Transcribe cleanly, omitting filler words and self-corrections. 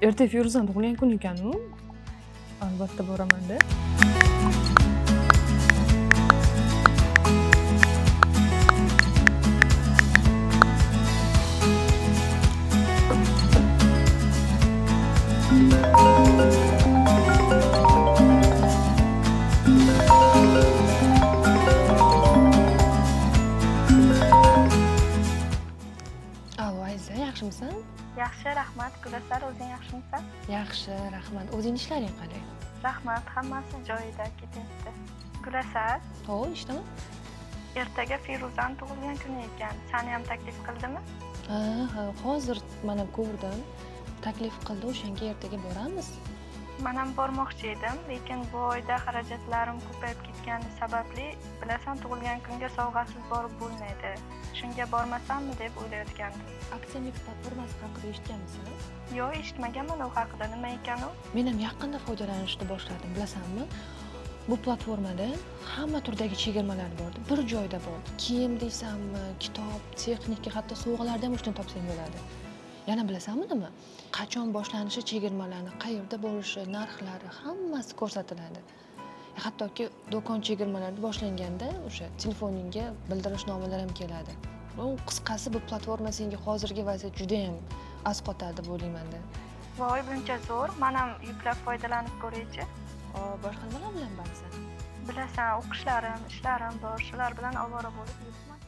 Erta Firuzani tug'ilgan kun ekan-u. Albatta boraman-da. Alo, Ayza, yaxshimisan? Yaxshi, rahmat. Gulasar, o'zing yaxshimisan? Yaxshi, rahmat. O'zing ishlaring qalay? Rahmat, hammasi joyida ketyapti. Gulasar, Ho, ishdaman. ertaga Firuzani tug'ilgan kuni ekan. Seni ham taklif qildimi? Ha, hozir mana ko'rdim. Taklif qildi, o'shanga ertaga boramiz. Men ham bormoqchi edim, lekin bu oyda xarajatlarim ko'payib ketgani sababli, bilasan, tug'ilgan kunga sovg'asiz borib bo'lmaydi. Shunga bormasammi deb o'ylayotgandim. Aksiya platformasi haqida eshitganmisan? Yo'q, eshitmaganman u haqida. Nima ekan u? Men ham yaqinda foydalanishni boshladim, bilasanmi? Bu platformada hamma turdagi chegirmalar bor. Bir joyda bor. Kiyim deysanmi, kitob, texnika, hatto sovg'alarni ham o'shdan topsang bo'ladi. Yana bilasanmi nima? Qachon boshlanishi chegirmalarni, qayerda bo'lishi, narxlari hammasi ko'rsatiladi. Hattoki do'kon chegirmalari boshlanganda o'sha telefoningga bildirishnomalar ham keladi. Qisqasi bu platforma senga hozirgi vaziyat juda ham asqotadi deb o'ylayman-da. Voy, buncha zo'r. Men ham yuklab foydalanib ko'raychi. Boshqa nimalar bilan bandsan? Bilasan, o'qishlarim, ishlarim bor. Shular bilan ovora bo'lib yuribman.